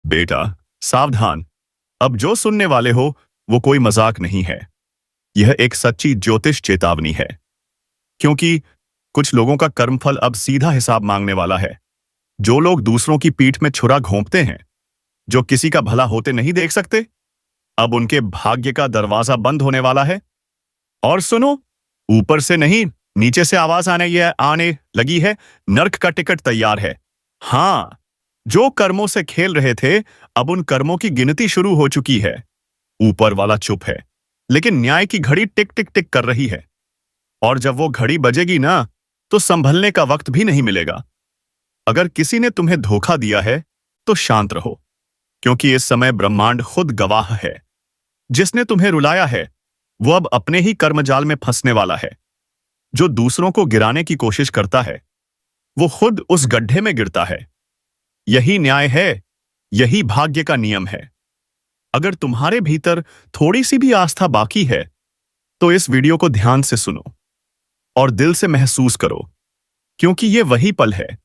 बेटा, सावधान। अब जो सुनने वाले हो वो कोई मजाक नहीं है। यह एक सच्ची ज्योतिष चेतावनी है। क्योंकि कुछ लोगों का कर्मफल अब सीधा हिसाब मांगने वाला है। जो लोग दूसरों की पीठ में छुरा घोंपते हैं, जो किसी का भला होते नहीं देख सकते, अब उनके भाग्य का दरवाजा बंद होने वाला है। और सुनो, ऊपर से नहीं, नीचे से आवाज आने लगी है। नर्क का टिकट तैयार है। हाँ, जो कर्मों से खेल रहे थे, अब उन कर्मों की गिनती शुरू हो चुकी है। ऊपर वाला चुप है, लेकिन न्याय की घड़ी टिक टिक टिक कर रही है। और जब वो घड़ी बजेगी ना, तो संभलने का वक्त भी नहीं मिलेगा। अगर किसी ने तुम्हें धोखा दिया है, तो शांत रहो, क्योंकि इस समय ब्रह्मांड खुद गवाह है। जिसने तुम्हें रुलाया है, वो अब अपने ही कर्मजाल में फंसने वाला है। जो दूसरों को गिराने की कोशिश करता है, वो खुद उस गड्ढे में गिरता है। यही न्याय है, यही भाग्य का नियम है। अगर तुम्हारे भीतर थोड़ी सी भी आस्था बाकी है, तो इस वीडियो को ध्यान से सुनो और दिल से महसूस करो, क्योंकि ये वही पल है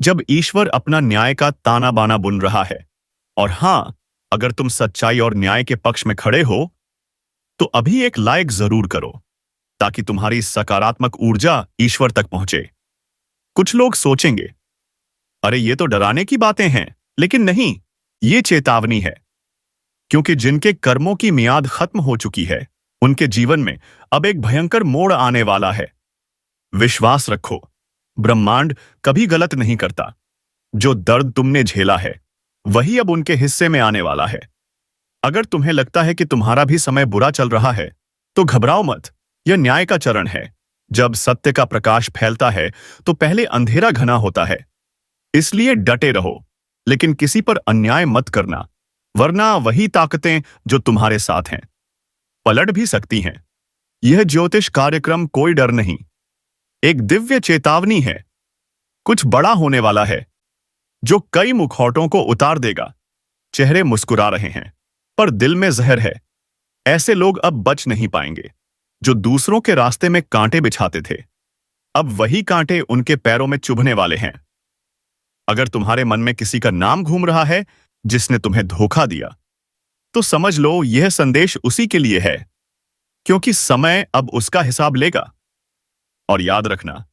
जब ईश्वर अपना न्याय का ताना बाना बुन रहा है। और हां, अगर तुम सच्चाई और न्याय के पक्ष में खड़े हो, तो अभी एक लाइक जरूर करो, ताकि तुम्हारी सकारात्मक ऊर्जा ईश्वर तक पहुंचे। कुछ लोग सोचेंगे, अरे ये तो डराने की बातें हैं, लेकिन नहीं, ये चेतावनी है। क्योंकि जिनके कर्मों की मियाद खत्म हो चुकी है, उनके जीवन में अब एक भयंकर मोड़ आने वाला है। विश्वास रखो, ब्रह्मांड कभी गलत नहीं करता। जो दर्द तुमने झेला है, वही अब उनके हिस्से में आने वाला है। अगर तुम्हें लगता है कि तुम्हारा भी समय बुरा चल रहा है, तो घबराओ मत। यह न्याय का चरण है। जब सत्य का प्रकाश फैलता है, तो पहले अंधेरा घना होता है। इसलिए डटे रहो, लेकिन किसी पर अन्याय मत करना, वरना वही ताकतें जो तुम्हारे साथ हैं पलट भी सकती हैं। यह ज्योतिष कार्यक्रम कोई डर नहीं, एक दिव्य चेतावनी है। कुछ बड़ा होने वाला है, जो कई मुखौटों को उतार देगा। चेहरे मुस्कुरा रहे हैं, पर दिल में जहर है। ऐसे लोग अब बच नहीं पाएंगे, जो दूसरों के रास्ते में कांटे बिछाते थे। अब वही कांटे उनके पैरों में चुभने वाले हैं। अगर तुम्हारे मन में किसी का नाम घूम रहा है जिसने तुम्हें धोखा दिया, तो समझ लो यह संदेश उसी के लिए है, क्योंकि समय अब उसका हिसाब लेगा। और याद रखना,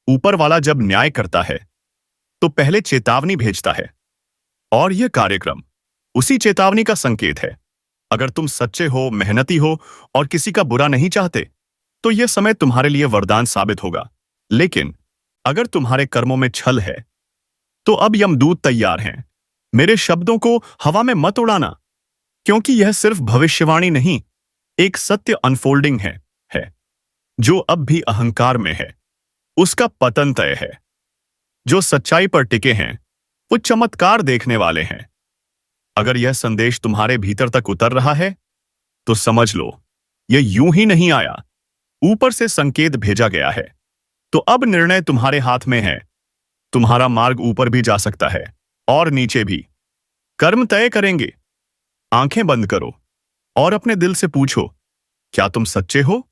ऊपर वाला जब न्याय करता है, तो पहले चेतावनी भेजता है। और यह कार्यक्रम उसी चेतावनी का संकेत है। अगर तुम सच्चे हो, मेहनती हो और किसी का बुरा नहीं चाहते, तो यह समय तुम्हारे लिए वरदान साबित होगा। लेकिन अगर तुम्हारे कर्मों में छल है, तो अब यमदूत तैयार हैं। मेरे शब्दों को हवा में मत उड़ाना, क्योंकि यह सिर्फ भविष्यवाणी नहीं, एक सत्य अनफोल्डिंग है। जो अब भी अहंकार में है, उसका पतन तय है। जो सच्चाई पर टिके हैं, वो चमत्कार देखने वाले हैं। अगर यह संदेश तुम्हारे भीतर तक उतर रहा है, तो समझ लो यह यूं ही नहीं आया, ऊपर से संकेत भेजा गया है। तो अब निर्णय तुम्हारे हाथ में है। तुम्हारा मार्ग ऊपर भी जा सकता है और नीचे भी। कर्म तय करेंगे। आंखें बंद करो और अपने दिल से पूछो, क्या तुम सच्चे हो?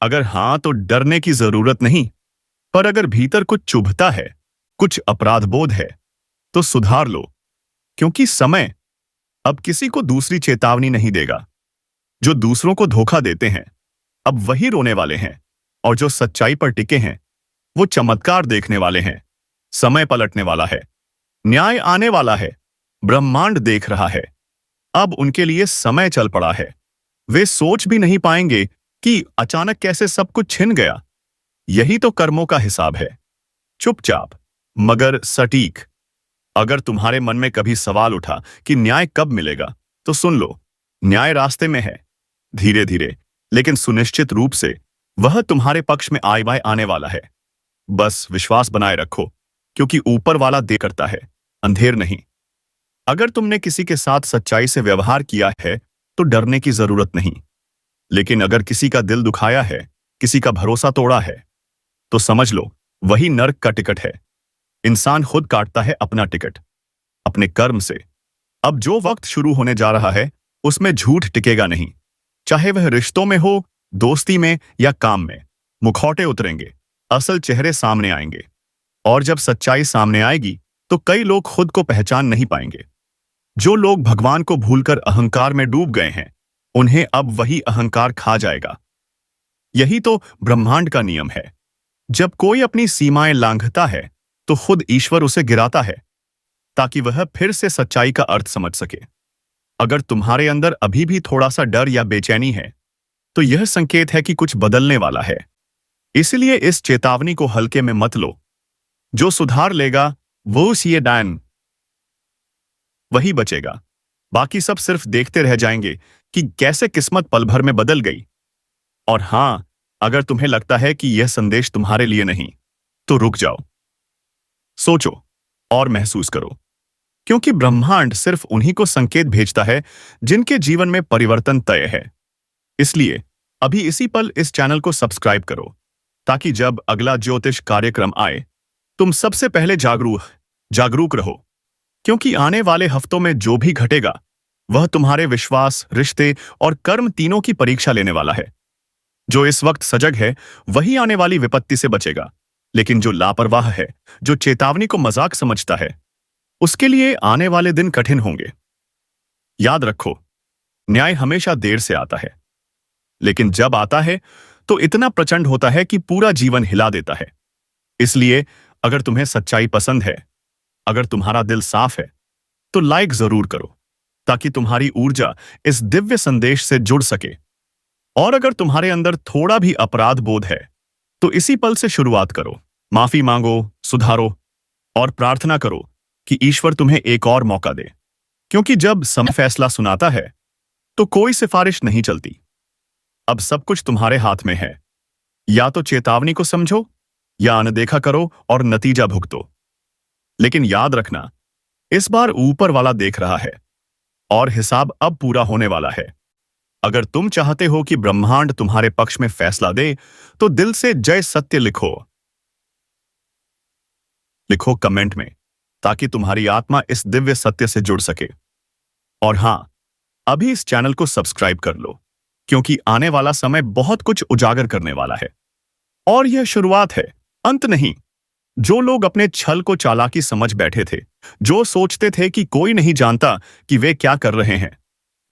अगर हां, तो डरने की जरूरत नहीं। पर अगर भीतर कुछ चुभता है, कुछ अपराध बोध है, तो सुधार लो, क्योंकि समय अब किसी को दूसरी चेतावनी नहीं देगा। जो दूसरों को धोखा देते हैं, अब वही रोने वाले हैं, और जो सच्चाई पर टिके हैं, वो चमत्कार देखने वाले हैं। समय पलटने वाला है, न्याय आने वाला है, ब्रह्मांड देख रहा है। अब उनके लिए समय चल पड़ा है। वे सोच भी नहीं पाएंगे कि अचानक कैसे सब कुछ छिन गया। यही तो कर्मों का हिसाब है, चुपचाप मगर सटीक। अगर तुम्हारे मन में कभी सवाल उठा कि न्याय कब मिलेगा, तो सुन लो, न्याय रास्ते में है। धीरे धीरे, लेकिन सुनिश्चित रूप से वह तुम्हारे पक्ष में आने वाला है। बस विश्वास बनाए रखो, क्योंकि ऊपर वाला दे करता है, अंधेर नहीं। अगर तुमने किसी के साथ सच्चाई से व्यवहार किया है, तो डरने की जरूरत नहीं। लेकिन अगर किसी का दिल दुखाया है, किसी का भरोसा तोड़ा है, तो समझ लो वही नर्क का टिकट है। इंसान खुद काटता है अपना टिकट, अपने कर्म से। अब जो वक्त शुरू होने जा रहा है, उसमें झूठ टिकेगा नहीं। चाहे वह रिश्तों में हो, दोस्ती में या काम में। मुखौटे उतरेंगे, असल चेहरे सामने आएंगे। और जब सच्चाई सामने आएगी, तो कई लोग खुद को पहचान नहीं पाएंगे। जो लोग भगवान को भूलकर अहंकार में डूब गए हैं, उन्हें अब वही अहंकार खा जाएगा। यही तो ब्रह्मांड का नियम है। जब कोई अपनी सीमाएं लांघता है, तो खुद ईश्वर उसे गिराता है, ताकि वह फिर से सच्चाई का अर्थ समझ सके। अगर तुम्हारे अंदर अभी भी थोड़ा सा डर या बेचैनी है, तो यह संकेत है कि कुछ बदलने वाला है। इसलिए इस चेतावनी को हल्के में मत लो। जो सुधार लेगा वो सीए डायन वही बचेगा। बाकी सब सिर्फ देखते रह जाएंगे कि कैसे किस्मत पल भर में बदल गई। और हां, अगर तुम्हें लगता है कि यह संदेश तुम्हारे लिए नहीं, तो रुक जाओ, सोचो और महसूस करो। क्योंकि ब्रह्मांड सिर्फ उन्हीं को संकेत भेजता है जिनके जीवन में परिवर्तन तय है। इसलिए अभी इसी पल इस चैनल को सब्सक्राइब करो, ताकि जब अगला ज्योतिष कार्यक्रम आए, तुम सबसे पहले जागरूक रहो। क्योंकि आने वाले हफ्तों में जो भी घटेगा, वह तुम्हारे विश्वास, रिश्ते और कर्म तीनों की परीक्षा लेने वाला है। जो इस वक्त सजग है, वही आने वाली विपत्ति से बचेगा। लेकिन जो लापरवाह है, जो चेतावनी को मजाक समझता है, उसके लिए आने वाले दिन कठिन होंगे। याद रखो, न्याय हमेशा देर से आता है, लेकिन जब आता है तो इतना प्रचंड होता है कि पूरा जीवन हिला देता है। इसलिए अगर तुम्हें सच्चाई पसंद है, अगर तुम्हारा दिल साफ है, तो लाइक जरूर करो, ताकि तुम्हारी ऊर्जा इस दिव्य संदेश से जुड़ सके। और अगर तुम्हारे अंदर थोड़ा भी अपराध बोध है, तो इसी पल से शुरुआत करो। माफी मांगो, सुधारो और प्रार्थना करो कि ईश्वर तुम्हें एक और मौका दे। क्योंकि जब समय फैसला सुनाता है, तो कोई सिफारिश नहीं चलती। अब सब कुछ तुम्हारे हाथ में है। या तो चेतावनी को समझो, या अनदेखा करो और नतीजा भुगतो। लेकिन याद रखना, इस बार ऊपर वाला देख रहा है और हिसाब अब पूरा होने वाला है। अगर तुम चाहते हो कि ब्रह्मांड तुम्हारे पक्ष में फैसला दे, तो दिल से जय सत्य लिखो कमेंट में, ताकि तुम्हारी आत्मा इस दिव्य सत्य से जुड़ सके। और हां, अभी इस चैनल को सब्सक्राइब कर लो, क्योंकि आने वाला समय बहुत कुछ उजागर करने वाला है। और यह शुरुआत है, अंत नहीं। जो लोग अपने छल को चालाकी समझ बैठे थे, जो सोचते थे कि कोई नहीं जानता कि वे क्या कर रहे हैं,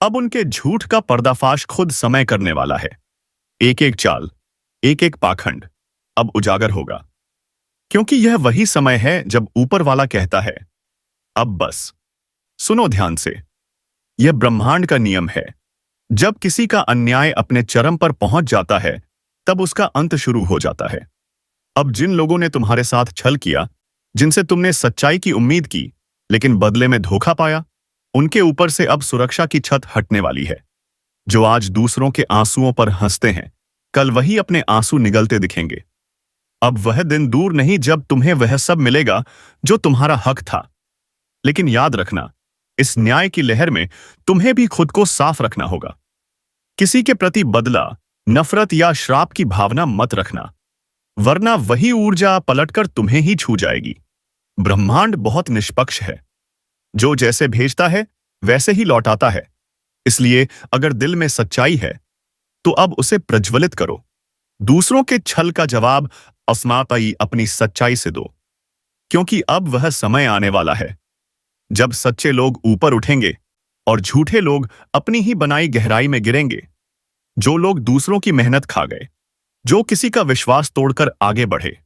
अब उनके झूठ का पर्दाफाश खुद समय करने वाला है। एक एक चाल, एक एक पाखंड अब उजागर होगा। क्योंकि यह वही समय है जब ऊपर वाला कहता है, अब बस। सुनो ध्यान से, यह ब्रह्मांड का नियम है। जब किसी का अन्याय अपने चरम पर पहुंच जाता है, तब उसका अंत शुरू हो जाता है। अब जिन लोगों ने तुम्हारे साथ छल किया, जिनसे तुमने सच्चाई की उम्मीद की, लेकिन बदले में धोखा पाया, उनके ऊपर से अब सुरक्षा की छत हटने वाली है। जो आज दूसरों के आंसुओं पर हंसते हैं, कल वही अपने आंसू निगलते दिखेंगे। अब वह दिन दूर नहीं जब तुम्हें वह सब मिलेगा जो तुम्हारा हक था। लेकिन याद रखना, इस न्याय की लहर में तुम्हें भी खुद को साफ रखना होगा। किसी के प्रति बदला, नफरत या श्राप की भावना मत रखना, वरना वही ऊर्जा पलटकर तुम्हें ही छू जाएगी। ब्रह्मांड बहुत निष्पक्ष है। जो जैसे भेजता है, वैसे ही लौटाता है। इसलिए अगर दिल में सच्चाई है, तो अब उसे प्रज्वलित करो। दूसरों के छल का जवाब अस्माताई अपनी सच्चाई से दो। क्योंकि अब वह समय आने वाला है जब सच्चे लोग ऊपर उठेंगे और झूठे लोग अपनी ही बनाई गहराई में गिरेंगे। जो लोग दूसरों की मेहनत खा गए, जो किसी का विश्वास तोड़कर आगे बढ़े,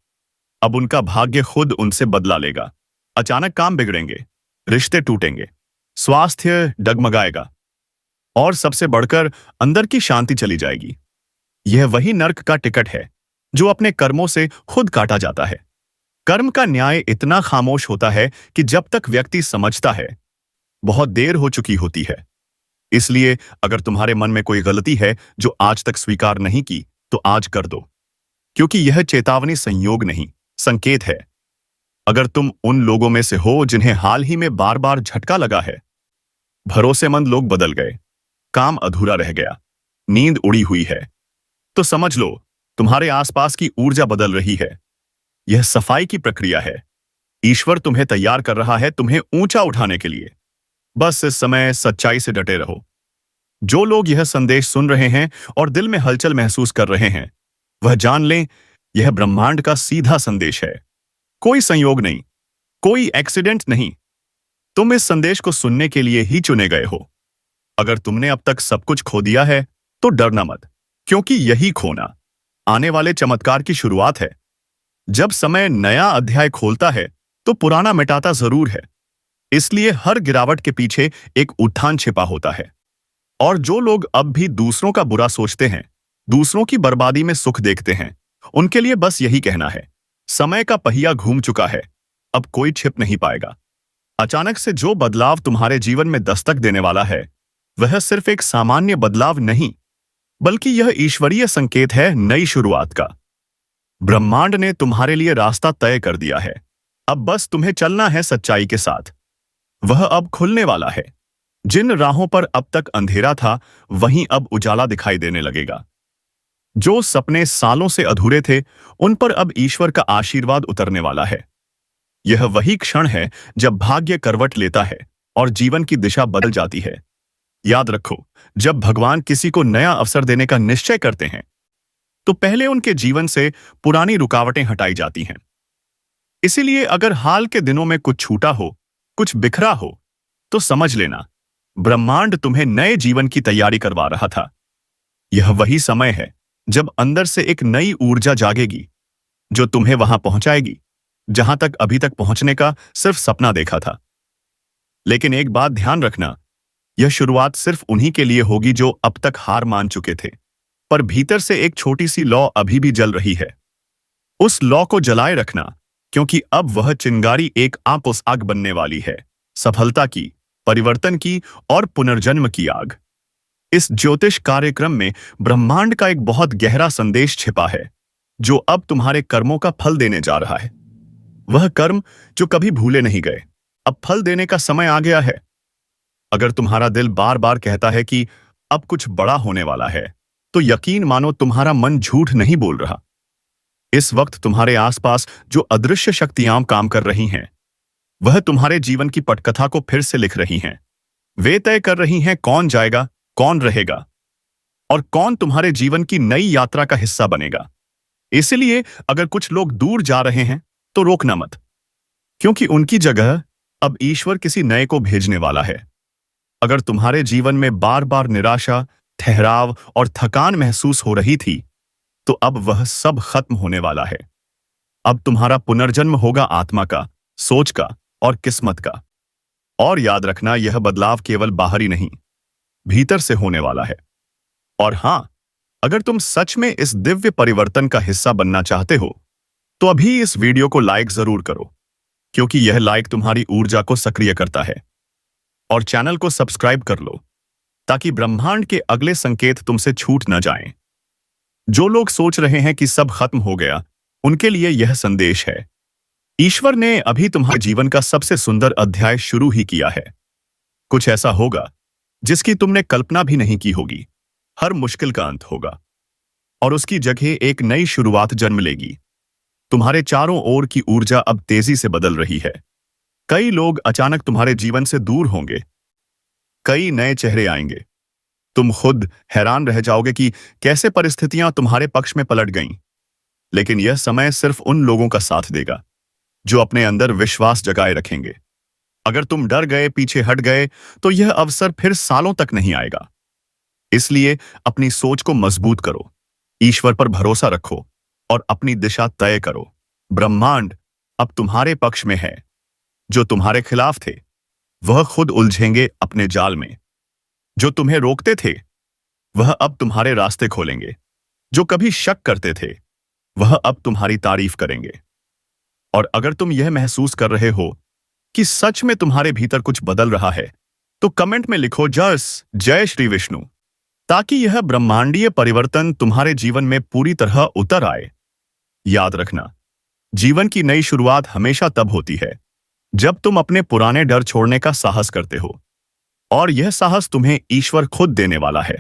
अब उनका भाग्य खुद उनसे बदला लेगा। अचानक काम बिगड़ेंगे, रिश्ते टूटेंगे, स्वास्थ्य डगमगाएगा और सबसे बढ़कर अंदर की शांति चली जाएगी। यह वही नर्क का टिकट है जो अपने कर्मों से खुद काटा जाता है। कर्म का न्याय इतना खामोश होता है कि जब तक व्यक्ति समझता है, बहुत देर हो चुकी होती है। इसलिए अगर तुम्हारे मन में कोई गलती है जो आज तक स्वीकार नहीं की, तो आज कर दो। क्योंकि यह चेतावनी संयोग नहीं, संकेत है। अगर तुम उन लोगों में से हो जिन्हें हाल ही में बार बार झटका लगा है, भरोसेमंद लोग बदल गए, काम अधूरा रह गया, नींद उड़ी हुई है, तो समझ लो तुम्हारे आसपास की ऊर्जा बदल रही है। यह सफाई की प्रक्रिया है। ईश्वर तुम्हें तैयार कर रहा है तुम्हें ऊंचा उठाने के लिए। बस इस समय सच्चाई से डटे रहो। जो लोग यह संदेश सुन रहे हैं और दिल में हलचल महसूस कर रहे हैं, वह जान लें, यह ब्रह्मांड का सीधा संदेश है। कोई संयोग नहीं, कोई एक्सीडेंट नहीं, तुम इस संदेश को सुनने के लिए ही चुने गए हो। अगर तुमने अब तक सब कुछ खो दिया है तो डरना मत, क्योंकि यही खोना आने वाले चमत्कार की शुरुआत है। जब समय नया अध्याय खोलता है तो पुराना मिटाता जरूर है। इसलिए हर गिरावट के पीछे एक उत्थान छिपा होता है। और जो लोग अब भी दूसरों का बुरा सोचते हैं, दूसरों की बर्बादी में सुख देखते हैं, उनके लिए बस यही कहना है, समय का पहिया घूम चुका है, अब कोई छिप नहीं पाएगा। अचानक से जो बदलाव तुम्हारे जीवन में दस्तक देने वाला है, वह सिर्फ एक सामान्य बदलाव नहीं, बल्कि यह ईश्वरीय संकेत है नई शुरुआत का। ब्रह्मांड ने तुम्हारे लिए रास्ता तय कर दिया है। अब बस तुम्हें चलना है सच्चाई के साथ। वह अब खुलने वाला है। जिन राहों पर अब तक अंधेरा था, वहीं अब उजाला दिखाई देने लगेगा। जो सपने सालों से अधूरे थे, उन पर अब ईश्वर का आशीर्वाद उतरने वाला है। यह वही क्षण है जब भाग्य करवट लेता है और जीवन की दिशा बदल जाती है। याद रखो, जब भगवान किसी को नया अवसर देने का निश्चय करते हैं, तो पहले उनके जीवन से पुरानी रुकावटें हटाई जाती हैं। इसीलिए अगर हाल के दिनों में कुछ छूटा हो, कुछ बिखरा हो, तो समझ लेना, ब्रह्मांड तुम्हें नए जीवन की तैयारी करवा रहा था। यह वही समय है जब अंदर से एक नई ऊर्जा जागेगी, जो तुम्हें वहां पहुंचाएगी जहां तक अभी तक पहुंचने का सिर्फ सपना देखा था। लेकिन एक बात ध्यान रखना, यह शुरुआत सिर्फ उन्हीं के लिए होगी जो अब तक हार मान चुके थे, पर भीतर से एक छोटी सी लौ अभी भी जल रही है। उस लौ को जलाए रखना, क्योंकि अब वह चिंगारी एक आपस आग बनने वाली है, सफलता की, परिवर्तन की और पुनर्जन्म की आग। इस ज्योतिष कार्यक्रम में ब्रह्मांड का एक बहुत गहरा संदेश छिपा है, जो अब तुम्हारे कर्मों का फल देने जा रहा है। वह कर्म जो कभी भूले नहीं गए, अब फल देने का समय आ गया है। अगर तुम्हारा दिल बार बार कहता है कि अब कुछ बड़ा होने वाला है, तो यकीन मानो तुम्हारा मन झूठ नहीं बोल रहा। इस वक्त तुम्हारे आसपास जो अदृश्य शक्तियां काम कर रही हैं, वह तुम्हारे जीवन की पटकथा को फिर से लिख रही हैं। वे तय कर रही हैं कौन जाएगा, कौन रहेगा और कौन तुम्हारे जीवन की नई यात्रा का हिस्सा बनेगा। इसलिए अगर कुछ लोग दूर जा रहे हैं तो रोकना मत, क्योंकि उनकी जगह अब ईश्वर किसी नए को भेजने वाला है। अगर तुम्हारे जीवन में बार बार निराशा, ठहराव और थकान महसूस हो रही थी, तो अब वह सब खत्म होने वाला है। अब तुम्हारा पुनर्जन्म होगा आत्मा का, सोच का और किस्मत का। और याद रखना, यह बदलाव केवल बाहरी नहीं, भीतर से होने वाला है। और हां, अगर तुम सच में इस दिव्य परिवर्तन का हिस्सा बनना चाहते हो, तो अभी इस वीडियो को लाइक जरूर करो, क्योंकि यह लाइक तुम्हारी ऊर्जा को सक्रिय करता है। और चैनल को सब्सक्राइब कर लो, ताकि ब्रह्मांड के अगले संकेत तुमसे छूट न जाएं। जो लोग सोच रहे हैं कि सब खत्म हो गया, उनके लिए यह संदेश है, ईश्वर ने अभी तुम्हारे जीवन का सबसे सुंदर अध्याय शुरू ही किया है। कुछ ऐसा होगा जिसकी तुमने कल्पना भी नहीं की होगी। हर मुश्किल का अंत होगा और उसकी जगह एक नई शुरुआत जन्म लेगी। तुम्हारे चारों ओर की ऊर्जा अब तेजी से बदल रही है। कई लोग अचानक तुम्हारे जीवन से दूर होंगे, कई नए चेहरे आएंगे। तुम खुद हैरान रह जाओगे कि कैसे परिस्थितियां तुम्हारे पक्ष में पलट गईं। लेकिन यह समय सिर्फ उन लोगों का साथ देगा जो अपने अंदर विश्वास जगाए रखेंगे। अगर तुम डर गए, पीछे हट गए, तो यह अवसर फिर सालों तक नहीं आएगा। इसलिए अपनी सोच को मजबूत करो, ईश्वर पर भरोसा रखो और अपनी दिशा तय करो। ब्रह्मांड अब तुम्हारे पक्ष में है। जो तुम्हारे खिलाफ थे, वह खुद उलझेंगे अपने जाल में। जो तुम्हें रोकते थे, वह अब तुम्हारे रास्ते खोलेंगे। जो कभी शक करते थे, वह अब तुम्हारी तारीफ करेंगे। और अगर तुम यह महसूस कर रहे हो कि सच में तुम्हारे भीतर कुछ बदल रहा है, तो कमेंट में लिखो जय श्री विष्णु, ताकि यह ब्रह्मांडीय परिवर्तन तुम्हारे जीवन में पूरी तरह उतर आए। याद रखना, जीवन की नई शुरुआत हमेशा तब होती है जब तुम अपने पुराने डर छोड़ने का साहस करते हो, और यह साहस तुम्हें ईश्वर खुद देने वाला है।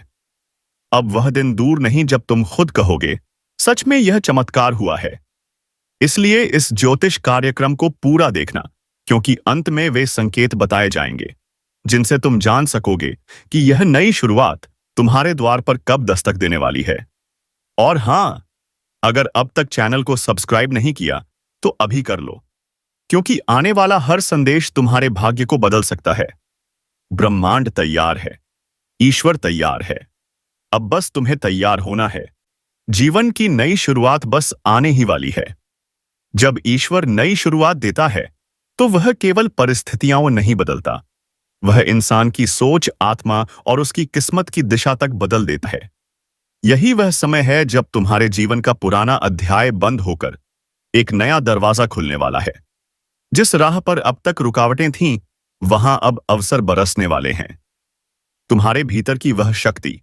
अब वह दिन दूर नहीं जब तुम खुद कहोगे, सच में यह चमत्कार हुआ है। इसलिए इस ज्योतिष कार्यक्रम को पूरा देखना, क्योंकि अंत में वे संकेत बताए जाएंगे जिनसे तुम जान सकोगे कि यह नई शुरुआत तुम्हारे द्वार पर कब दस्तक देने वाली है। और हां, अगर अब तक चैनल को सब्सक्राइब नहीं किया, तो अभी कर लो, क्योंकि आने वाला हर संदेश तुम्हारे भाग्य को बदल सकता है। ब्रह्मांड तैयार है, ईश्वर तैयार है। अब बस तुम्हें तैयार होना है। जीवन की नई शुरुआत बस आने ही वाली है। जब ईश्वर नई शुरुआत देता है तो वह केवल परिस्थितियां नहीं बदलता, वह इंसान की सोच, आत्मा और उसकी किस्मत की दिशा तक बदल देता है। यही वह समय है जब तुम्हारे जीवन का पुराना अध्याय बंद होकर एक नया दरवाजा खुलने वाला है। जिस राह पर अब तक रुकावटें थीं, वहां अब अवसर बरसने वाले हैं। तुम्हारे भीतर की वह शक्ति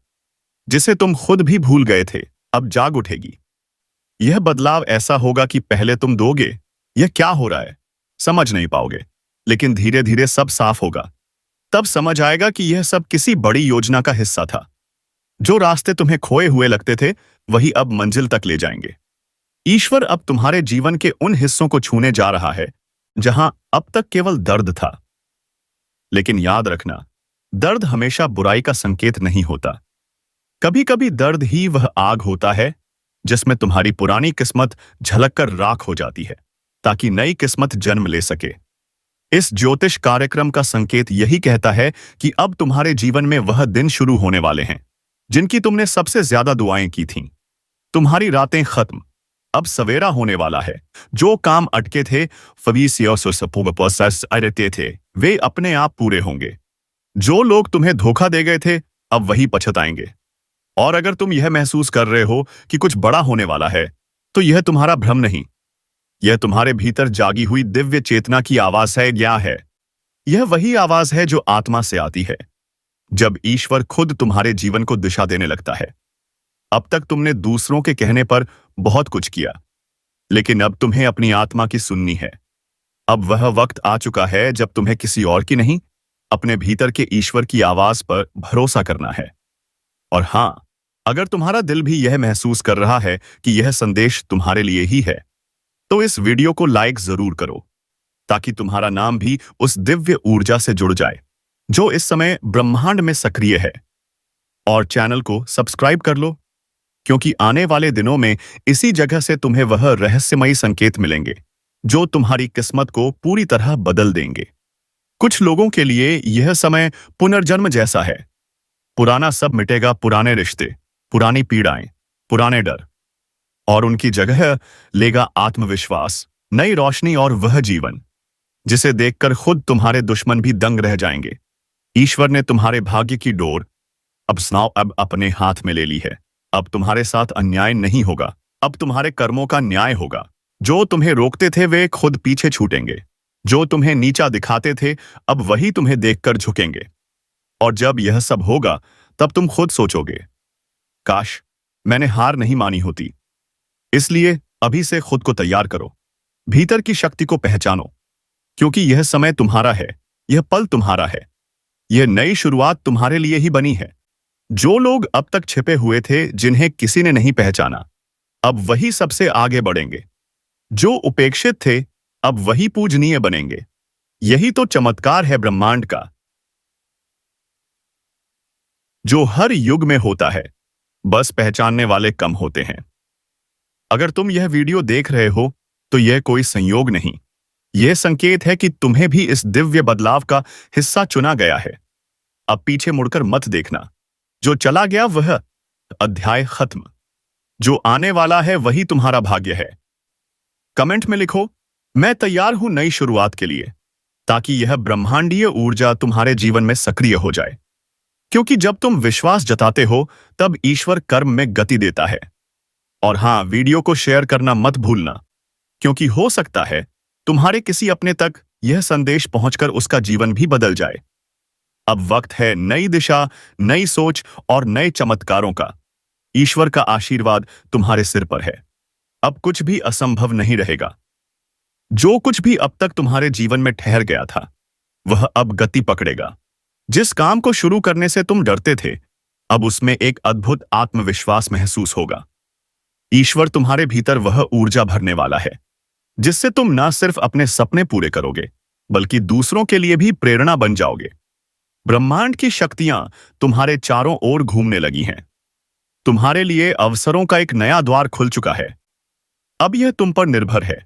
जिसे तुम खुद भी भूल गए थे, अब जाग उठेगी। यह बदलाव ऐसा होगा कि पहले तुम दोगे, यह क्या हो रहा है, समझ नहीं पाओगे, लेकिन धीरे धीरे सब साफ होगा। तब समझ आएगा कि यह सब किसी बड़ी योजना का हिस्सा था। जो रास्ते तुम्हें खोए हुए लगते थे, वही अब मंजिल तक ले जाएंगे। ईश्वर अब तुम्हारे जीवन के उन हिस्सों को छूने जा रहा है जहां अब तक केवल दर्द था। लेकिन याद रखना, दर्द हमेशा बुराई का संकेत नहीं होता। कभी कभी दर्द ही वह आग होता है जिसमें तुम्हारी पुरानी किस्मत झलककर राख हो जाती है, ताकि नई किस्मत जन्म ले सके। इस ज्योतिष कार्यक्रम का संकेत यही कहता है कि अब तुम्हारे जीवन में वह दिन शुरू होने वाले हैं जिनकी तुमने सबसे ज्यादा दुआएं की थीं। तुम्हारी रातें खत्म, अब सवेरा होने वाला है। जो काम अटके थे, थे, वे अपने आप पूरे होंगे। जो लोग तुम्हें धोखा दे गए थे, अब वही पछताएंगे। और अगर तुम यह महसूस कर रहे हो कि कुछ बड़ा होने वाला है, तो यह तुम्हारा भ्रम नहीं, यह तुम्हारे भीतर जागी हुई दिव्य चेतना की आवाज है। क्या है? यह वही आवाज है जो आत्मा से आती है जब ईश्वर खुद तुम्हारे जीवन को दिशा देने लगता है। अब तक तुमने दूसरों के कहने पर बहुत कुछ किया, लेकिन अब तुम्हें अपनी आत्मा की सुननी है। अब वह वक्त आ चुका है जब तुम्हें किसी और की नहीं, अपने भीतर के ईश्वर की आवाज पर भरोसा करना है। और हां, अगर तुम्हारा दिल भी यह महसूस कर रहा है कि यह संदेश तुम्हारे लिए ही है, तो इस वीडियो को लाइक जरूर करो, ताकि तुम्हारा नाम भी उस दिव्य ऊर्जा से जुड़ जाए जो इस समय ब्रह्मांड में सक्रिय है। और चैनल को सब्सक्राइब कर लो, क्योंकि आने वाले दिनों में इसी जगह से तुम्हें वह रहस्यमयी संकेत मिलेंगे जो तुम्हारी किस्मत को पूरी तरह बदल देंगे। कुछ लोगों के लिए यह समय पुनर्जन्म जैसा है। पुराना सब मिटेगा, पुराने रिश्ते, पुरानी पीड़ाएं, पुराने डर, और उनकी जगह लेगा आत्मविश्वास, नई रोशनी और वह जीवन जिसे देखकर खुद तुम्हारे दुश्मन भी दंग रह जाएंगे। ईश्वर ने तुम्हारे भाग्य की डोर अब अपने हाथ में ले ली है। अब तुम्हारे साथ अन्याय नहीं होगा, अब तुम्हारे कर्मों का न्याय होगा। जो तुम्हें रोकते थे वे खुद पीछे छूटेंगे, जो तुम्हें नीचा दिखाते थे अब वही तुम्हें देखकर झुकेंगे। और जब यह सब होगा तब तुम खुद सोचोगे, काश मैंने हार नहीं मानी होती। इसलिए अभी से खुद को तैयार करो, भीतर की शक्ति को पहचानो, क्योंकि यह समय तुम्हारा है, यह पल तुम्हारा है, यह नई शुरुआत तुम्हारे लिए ही बनी है। जो लोग अब तक छिपे हुए थे, जिन्हें किसी ने नहीं पहचाना, अब वही सबसे आगे बढ़ेंगे। जो उपेक्षित थे, अब वही पूजनीय बनेंगे। यही तो चमत्कार है ब्रह्मांड का, जो हर युग में होता है, बस पहचानने वाले कम होते हैं। अगर तुम यह वीडियो देख रहे हो तो यह कोई संयोग नहीं, यह संकेत है कि तुम्हें भी इस दिव्य बदलाव का हिस्सा चुना गया है। अब पीछे मुड़कर मत देखना, जो चला गया वह अध्याय खत्म, जो आने वाला है वही तुम्हारा भाग्य है। कमेंट में लिखो, मैं तैयार हूं नई शुरुआत के लिए, ताकि यह ब्रह्मांडीय ऊर्जा तुम्हारे जीवन में सक्रिय हो जाए। क्योंकि जब तुम विश्वास जताते हो, तब ईश्वर कर्म में गति देता है। और हां, वीडियो को शेयर करना मत भूलना, क्योंकि हो सकता है तुम्हारे किसी अपने तक यह संदेश पहुंचकर उसका जीवन भी बदल जाए। अब वक्त है नई दिशा, नई सोच और नए चमत्कारों का। ईश्वर का आशीर्वाद तुम्हारे सिर पर है। अब कुछ भी असंभव नहीं रहेगा। जो कुछ भी अब तक तुम्हारे जीवन में ठहर गया था, वह अब गति पकड़ेगा। जिस काम को शुरू करने से तुम डरते थे, अब उसमें एक अद्भुत आत्मविश्वास महसूस होगा। ईश्वर तुम्हारे भीतर वह ऊर्जा भरने वाला है जिससे तुम न सिर्फ अपने सपने पूरे करोगे, बल्कि दूसरों के लिए भी प्रेरणा बन जाओगे। ब्रह्मांड की शक्तियां तुम्हारे चारों ओर घूमने लगी हैं। तुम्हारे लिए अवसरों का एक नया द्वार खुल चुका है। अब यह तुम पर निर्भर है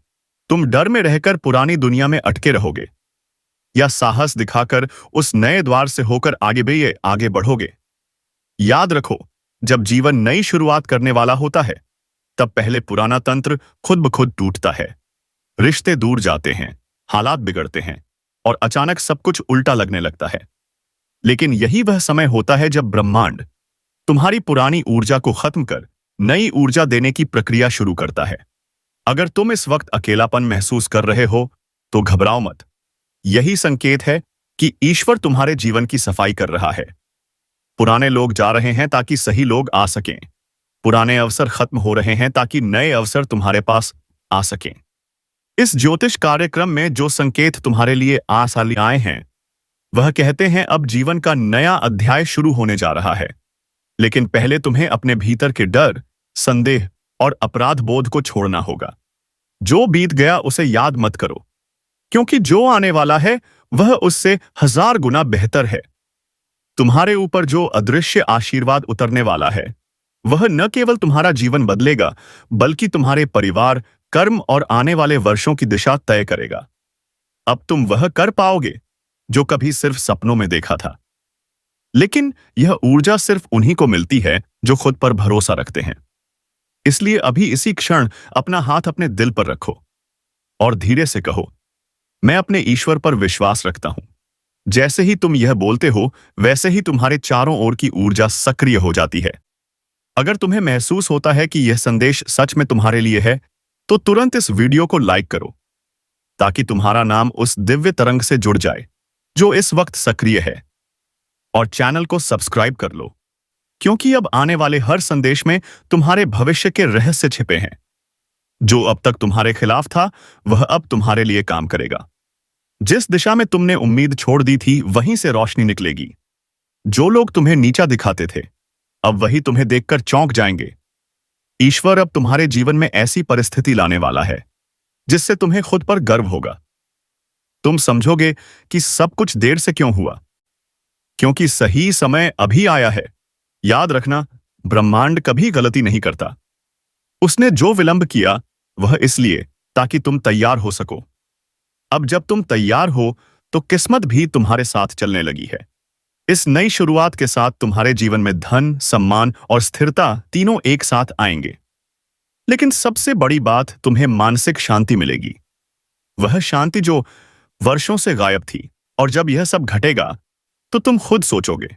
तुम डर में रहकर पुरानी दुनिया में अटके रहोगे या साहस दिखाकर उस नए द्वार से होकर आगे बढ़ोगे। याद रखो, जब जीवन नई शुरुआत करने वाला होता है तब पहले पुराना तंत्र खुद ब खुद टूटता है। रिश्ते दूर जाते हैं, हालात बिगड़ते हैं और अचानक सब कुछ उल्टा लगने लगता है। लेकिन यही वह समय होता है जब ब्रह्मांड तुम्हारी पुरानी ऊर्जा को खत्म कर नई ऊर्जा देने की प्रक्रिया शुरू करता है। अगर तुम इस वक्त अकेलापन महसूस कर रहे हो तो घबराओ मत। यही संकेत है कि ईश्वर तुम्हारे जीवन की सफाई कर रहा है। पुराने लोग जा रहे हैं ताकि सही लोग आ सकें। पुराने अवसर खत्म हो रहे हैं ताकि नए अवसर तुम्हारे पास आ सकें। इस ज्योतिष कार्यक्रम में जो संकेत तुम्हारे लिए आए हैं वह कहते हैं अब जीवन का नया अध्याय शुरू होने जा रहा है। लेकिन पहले तुम्हें अपने भीतर के डर, संदेह और अपराध बोध को छोड़ना होगा। जो बीत गया उसे याद मत करो, क्योंकि जो आने वाला है वह उससे 1000 गुना बेहतर है। तुम्हारे ऊपर जो अदृश्य आशीर्वाद उतरने वाला है वह न केवल तुम्हारा जीवन बदलेगा बल्कि तुम्हारे परिवार, कर्म और आने वाले वर्षों की दिशा तय करेगा। अब तुम वह कर पाओगे जो कभी सिर्फ सपनों में देखा था। लेकिन यह ऊर्जा सिर्फ उन्हीं को मिलती है जो खुद पर भरोसा रखते हैं। इसलिए अभी इसी क्षण अपना हाथ अपने दिल पर रखो और धीरे से कहो, मैं अपने ईश्वर पर विश्वास रखता हूं। जैसे ही तुम यह बोलते हो वैसे ही तुम्हारे चारों ओर की ऊर्जा सक्रिय हो जाती है। अगर तुम्हें महसूस होता है कि यह संदेश सच में तुम्हारे लिए है तो तुरंत इस वीडियो को लाइक करो ताकि तुम्हारा नाम उस दिव्य तरंग से जुड़ जाए जो इस वक्त सक्रिय है। और चैनल को सब्सक्राइब कर लो, क्योंकि अब आने वाले हर संदेश में तुम्हारे भविष्य के रहस्य छिपे हैं। जो अब तक तुम्हारे खिलाफ था वह अब तुम्हारे लिए काम करेगा। जिस दिशा में तुमने उम्मीद छोड़ दी थी वहीं से रोशनी निकलेगी। जो लोग तुम्हें नीचा दिखाते थे अब वही तुम्हें देखकर चौंक जाएंगे। ईश्वर अब तुम्हारे जीवन में ऐसी परिस्थिति लाने वाला है जिससे तुम्हें खुद पर गर्व होगा। तुम समझोगे कि सब कुछ देर से क्यों हुआ, क्योंकि सही समय अभी आया है। याद रखना, ब्रह्मांड कभी गलती नहीं करता। उसने जो विलंब किया वह इसलिए ताकि तुम तैयार हो सको। अब जब तुम तैयार हो तो किस्मत भी तुम्हारे साथ चलने लगी है। इस नई शुरुआत के साथ तुम्हारे जीवन में धन, सम्मान और स्थिरता तीनों एक साथ आएंगे। लेकिन सबसे बड़ी बात, तुम्हें मानसिक शांति मिलेगी। वह शांति जो वर्षों से गायब थी। और जब यह सब घटेगा तो तुम खुद सोचोगे,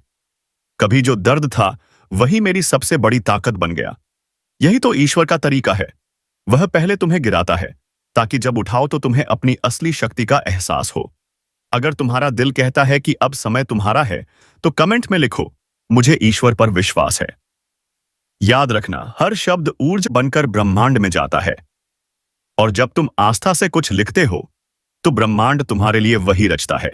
कभी जो दर्द था वही मेरी सबसे बड़ी ताकत बन गया। यही तो ईश्वर का तरीका है। वह पहले तुम्हें गिराता है ताकि जब उठाओ तो तुम्हें अपनी असली शक्ति का एहसास हो। अगर तुम्हारा दिल कहता है कि अब समय तुम्हारा है तो कमेंट में लिखो, मुझे ईश्वर पर विश्वास है। याद रखना, हर शब्द ऊर्जा बनकर ब्रह्मांड में जाता है। और जब तुम आस्था से कुछ लिखते हो तो ब्रह्मांड तुम्हारे लिए वही रचता है।